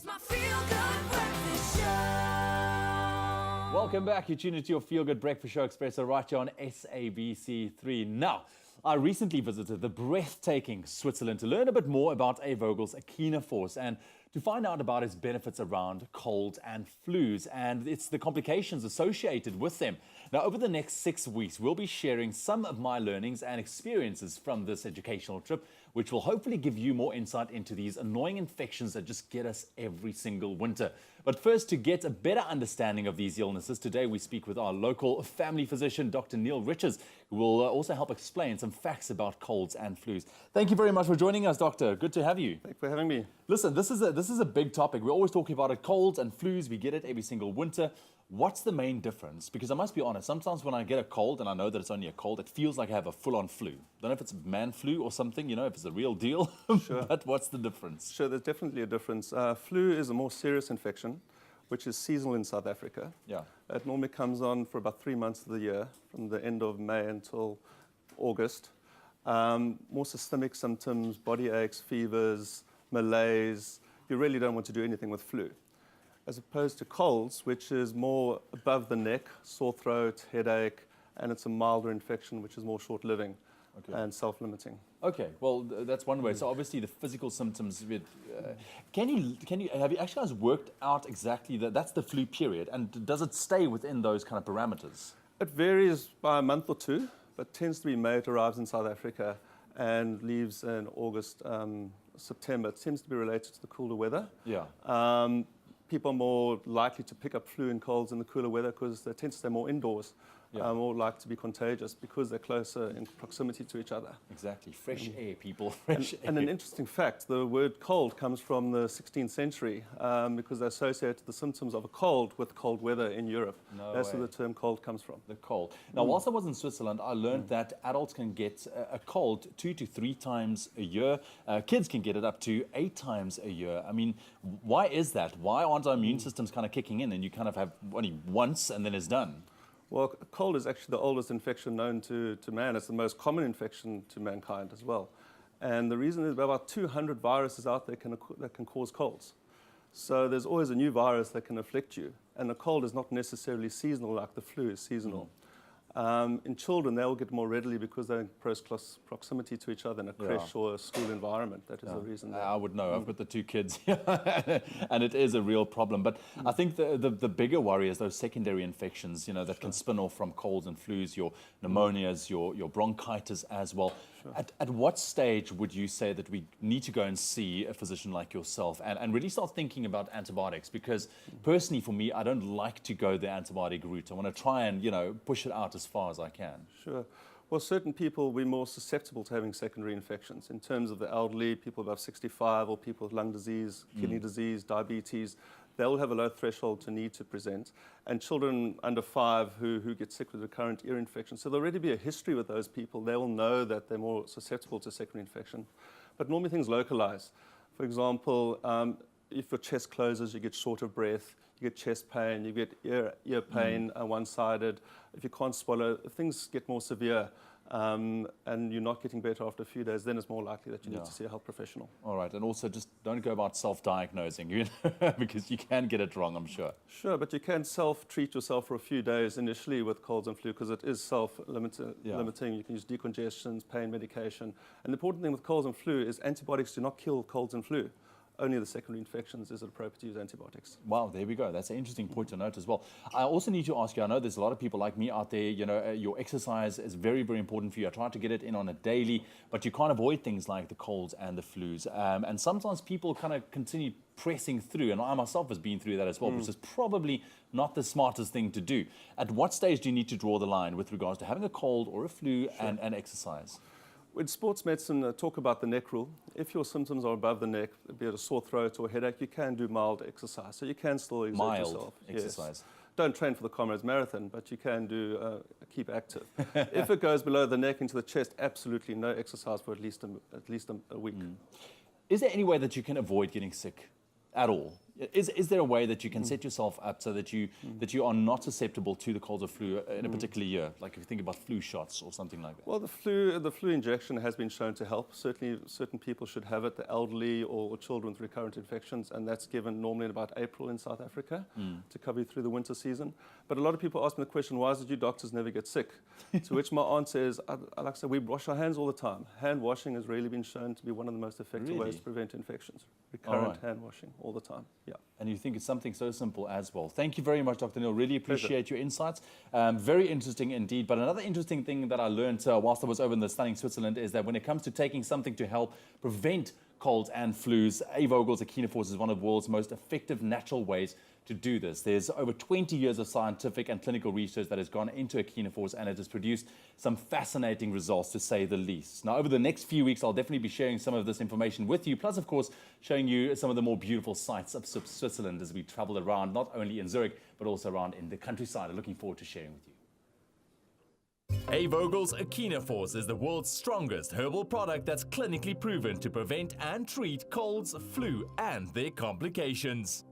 my feel-good breakfast show. Welcome back. You're tuned into your Feel Good Breakfast Show, Expresso, right here on SABC3. Now, I recently visited the breathtaking Switzerland to learn a bit more about A. Vogel's Echinaforce and to find out about its benefits around colds and flus and it's the complications associated with them. Now, over the next 6 weeks, we'll be sharing some of my learnings and experiences from this educational trip, which will hopefully give you more insight into these annoying infections that just get us every single winter. But first, to get a better understanding of these illnesses, today we speak with our local family physician, Dr. Neil Richards, who will also help explain some facts about colds and flus. Thank you very much for joining us, Doctor. Good to have you. Thanks for having me. Listen, this is a big topic. We're always talking about it, colds and flus. We get it every single winter. What's the main difference? Because I must be honest, sometimes when I get a cold, and I know that it's only a cold, it feels like I have a full-on flu. Don't know if it's man flu or something, you know, if it's a real deal. Sure. But what's the difference? Sure, there's definitely a difference. Flu is a more serious infection, which is seasonal in South Africa. Yeah. It normally comes on for about 3 months of the year, from the end of May until August. More systemic symptoms, body aches, fevers, malaise. You really don't want to do anything with flu. As opposed to colds, which is more above the neck, sore throat, headache, and it's a milder infection, which is more short-living and self-limiting. Okay, well, that's one way. So obviously the physical symptoms, have you actually guys worked out exactly that's the flu period, and does it stay within those kind of parameters? It varies by a month or two, but tends to be May. It arrives in South Africa and leaves in August, September. It seems to be related to the cooler weather. Yeah. People are more likely to pick up flu and colds in the cooler weather because they tend to stay more indoors, more likely to be contagious because they're closer in proximity to each other. Exactly. Fresh air, people. Fresh air. And an interesting fact, the word cold comes from the 16th century because they associated the symptoms of a cold with cold weather in Europe. No That's way. where the term cold comes from. The cold. Now, whilst I was in Switzerland, I learned that adults can get a cold 2 to 3 times a year. Kids can get it up to 8 times a year. I mean, why is that? Why aren't our immune systems kind of kicking in and you kind of have only once and then it's done? Well, a cold is actually the oldest infection known to man. It's the most common infection to mankind as well. And the reason is about 200 viruses out there that can cause colds. So there's always a new virus that can afflict you. And the cold is not necessarily seasonal like the flu is seasonal. In children, they'll get more readily because they're in close proximity to each other in a creche or a school environment. That is the reason. I would know. I've got the 2 kids and it is a real problem. But I think the bigger worry is those secondary infections, you know, that can spin off from colds and flus, your pneumonias, your bronchitis as well. At what stage would you say that we need to go and see a physician like yourself and really start thinking about antibiotics? Because personally, for me, I don't like to go the antibiotic route. I want to try and, you know, push it out as far as I can. Sure. Well, certain people will be more susceptible to having secondary infections. In terms of the elderly, people above 65, or people with lung disease, kidney disease, diabetes, they'll have a low threshold to need to present. And children under 5 who get sick with recurrent ear infection. So there'll already be a history with those people. They will know that they're more susceptible to secondary infection. But normally things localize. For example, if your chest closes, you get short of breath, you get chest pain, you get ear pain one-sided. If you can't swallow, if things get more severe and you're not getting better after a few days, then it's more likely that you need to see a health professional. All right, and also just don't go about self-diagnosing, you know, because you can get it wrong, I'm sure. Sure, but you can self-treat yourself for a few days initially with colds and flu because it is self-limiting. You can use decongestions, pain medication. And the important thing with colds and flu is antibiotics do not kill colds and flu. Only the secondary infections is it appropriate to use antibiotics. Wow, there we go. That's an interesting point to note as well. I also need to ask you, I know there's a lot of people like me out there, you know, your exercise is very, very important for you. I try to get it in on a daily, but you can't avoid things like the colds and the flus. And sometimes people kind of continue pressing through, and I myself has been through that as well, which is probably not the smartest thing to do. At what stage do you need to draw the line with regards to having a cold or a flu and exercise? In sports medicine, talk about the neck rule. If your symptoms are above the neck, be it a sore throat or a headache, you can do mild exercise. So you can still exert yourself. Mild exercise. Yes. Don't train for the Comrades Marathon, but you can do keep active. If it goes below the neck into the chest, absolutely no exercise for at least a week. Is there any way that you can avoid getting sick at all? Is there a way that you can set yourself up so that you are not susceptible to the colds or flu in a particular year? Like if you think about flu shots or something like that. Well, the flu injection has been shown to help. Certainly, certain people should have it, the elderly or children with recurrent infections, and that's given normally in about April in South Africa to cover you through the winter season. But a lot of people ask me the question, why is it you doctors never get sick? To which my answer is, I like to say, we wash our hands all the time. Hand washing has really been shown to be one of the most effective ways to prevent infections. Recurrent hand washing all the time. Yeah. And you think it's something so simple as well. Thank you very much, Dr. Neil. Really appreciate your insights. Very interesting indeed. But another interesting thing that I learned whilst I was over in the stunning Switzerland is that when it comes to taking something to help prevent colds and flus, Vogel's Echinaforce is one of the world's most effective natural ways to do this. There's over 20 years of scientific and clinical research that has gone into Echinaforce, and it has produced some fascinating results, to say the least. Now, over the next few weeks, I'll definitely be sharing some of this information with you, plus, of course, showing you some of the more beautiful sights of Switzerland as we travel around, not only in Zurich, but also around in the countryside. I'm looking forward to sharing with you. Vogel's Echinaforce is the world's strongest herbal product that's clinically proven to prevent and treat colds, flu, and their complications.